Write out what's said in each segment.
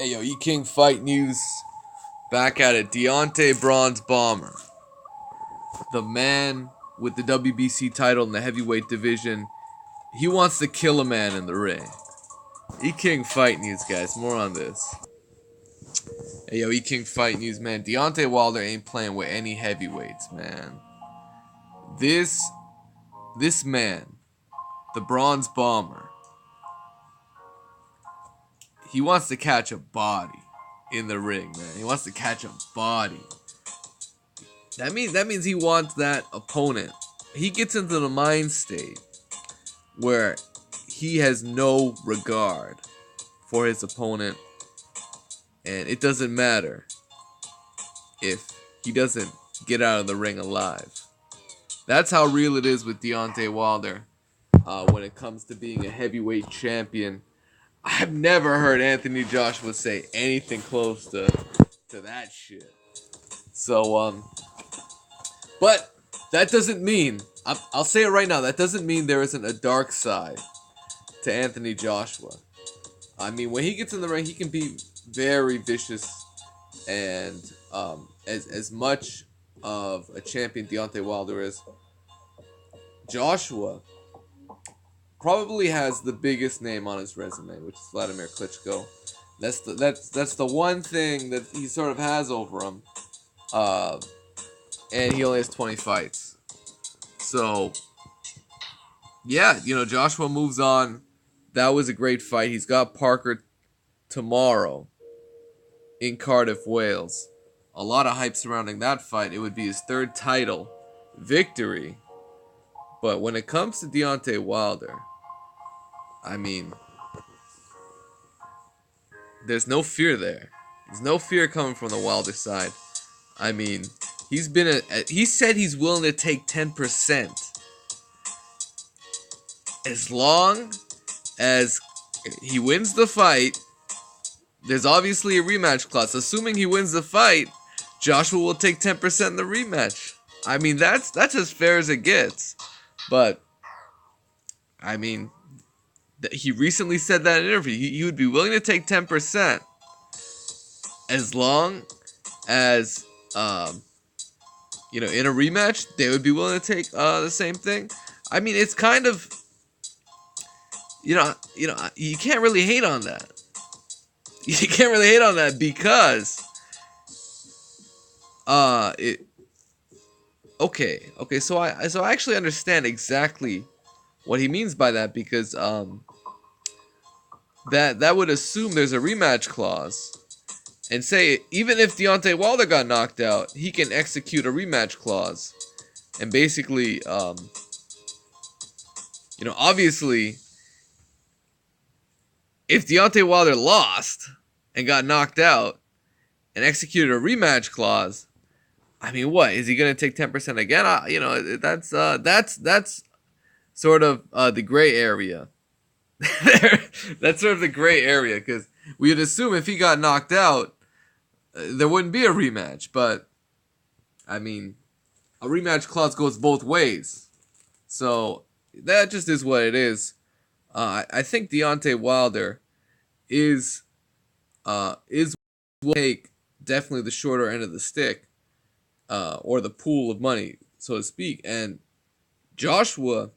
Hey yo, E-King Fight News back at it. Deontay Bronze Bomber, the man with the WBC title in the heavyweight division, he wants to kill a man in the ring. E-King Fight News, guys. More on this. Hey yo, E-King Fight News, man. Deontay Wilder ain't playing with any heavyweights, man. This man, the Bronze Bomber, he wants to catch a body in the ring, man. He wants to catch a body. That means he wants that opponent. He gets into the mind state where he has no regard for his opponent, and it doesn't matter if he doesn't get out of the ring alive. That's how real it is with Deontay Wilder when it comes to being a heavyweight champion. I've never heard Anthony Joshua say anything close to that shit. So, but that doesn't mean, I'll say it right now, that doesn't mean there isn't a dark side to Anthony Joshua. I mean, when he gets in the ring, he can be very vicious, and as much of a champion Deontay Wilder is, Joshua probably has the biggest name on his resume, which is Vladimir Klitschko. That's the one thing that he sort of has over him. And he only has 20 fights. So, yeah, Joshua moves on. That was a great fight. He's got Parker tomorrow in Cardiff, Wales. A lot of hype surrounding that fight. It would be his third title victory. But when it comes to Deontay Wilder, I mean, there's no fear there. There's no fear coming from the Wilder side. I mean, he said he's willing to take 10% as long as he wins the fight. There's obviously a rematch clause. Assuming he wins the fight, Joshua will take 10% in the rematch. I mean, that's as fair as it gets. But I mean, he recently said that in an interview. He would be willing to take 10% as long as in a rematch they would be willing to take the same thing. I mean, it's kind of you can't really hate on that. You can't really hate on that because so I actually understand exactly what he means by that, because that would assume there's a rematch clause, and say even if Deontay Wilder got knocked out, he can execute a rematch clause, and basically obviously if Deontay Wilder lost and got knocked out and executed a rematch clause, I mean, what is he gonna take 10% again? That's sort of the gray area. That's sort of the gray area, because we'd assume if he got knocked out, there wouldn't be a rematch. But I mean, a rematch clause goes both ways, so that just is what it is. I think Deontay Wilder is will take definitely the shorter end of the stick, or the pool of money, so to speak. And Joshua,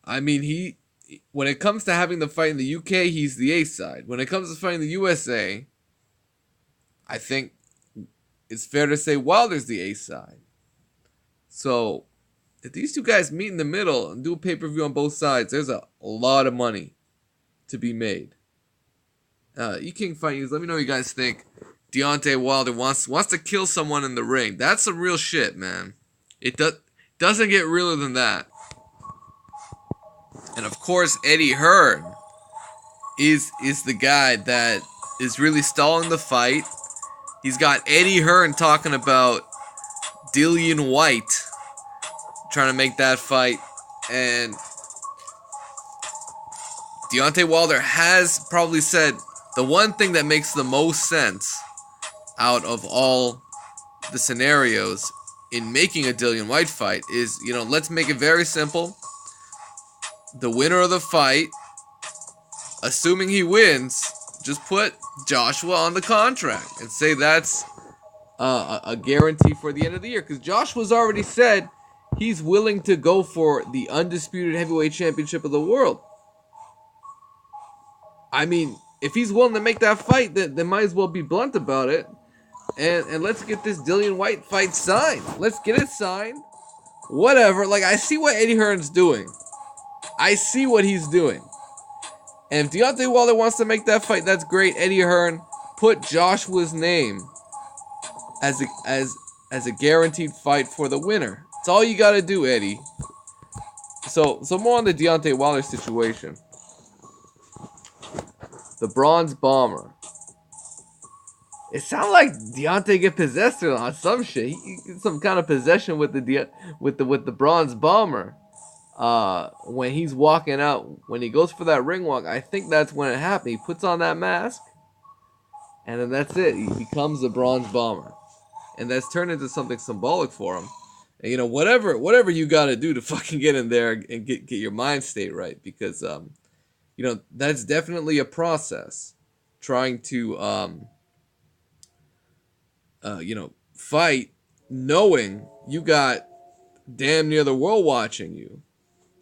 I mean, when it comes to having the fight in the UK, he's the A side. When it comes to fighting the USA, I think it's fair to say Wilder's the A side. So if these two guys meet in the middle and do a pay-per-view on both sides, there's a lot of money to be made. E-King Fight News, let me know what you guys think. Deontay Wilder wants to kill someone in the ring. That's some real shit, man. It doesn't get realer than that. And of course, Eddie Hearn is the guy that is really stalling the fight. He's got Eddie Hearn talking about Dillian White, trying to make that fight. And Deontay Wilder has probably said the one thing that makes the most sense out of all the scenarios in making a Dillian White fight is, let's make it very simple. The winner of the fight, assuming he wins, just put Joshua on the contract and say that's a guarantee for the end of the year. Because Joshua's already said he's willing to go for the undisputed heavyweight championship of the world. I mean, if he's willing to make that fight, then might as well be blunt about it. And let's get this Dillian White fight signed. Let's get it signed. Whatever. Like, I see what Eddie Hearn's doing. I see what he's doing. And if Deontay Wilder wants to make that fight, that's great. Eddie Hearn, put Joshua's name as a guaranteed fight for the winner. That's all you got to do, Eddie. So more on the Deontay Wilder situation. The Bronze Bomber. It sounded like Deontay get possessed on some shit. He some kind of possession with the Bronze Bomber. When he's walking out, when he goes for that ring walk, I think that's when it happened. He puts on that mask, and then that's it. He becomes the Bronze Bomber, and that's turned into something symbolic for him. And, you know, whatever you got to do to fucking get in there and get your mind state right, because you know, that's definitely a process. Trying to you know, fight knowing you got damn near the world watching you.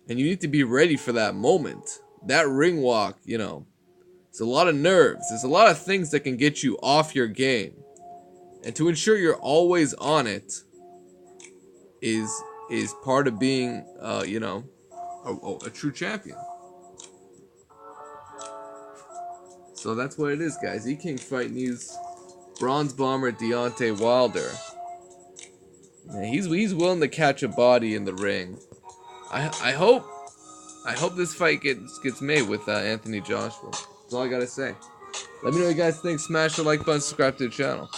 And you need to be ready for that moment. That ring walk, you know, it's a lot of nerves. There's a lot of things that can get you off your game. And to ensure you're always on it is part of being, you know, a true champion. So that's what it is, guys. E-King Fight News. Bronze Bomber Deontay Wilder. Man, he's willing to catch a body in the ring. I hope this fight gets made with Anthony Joshua. That's all I gotta say. Let me know what you guys think. Smash the like button, subscribe to the channel.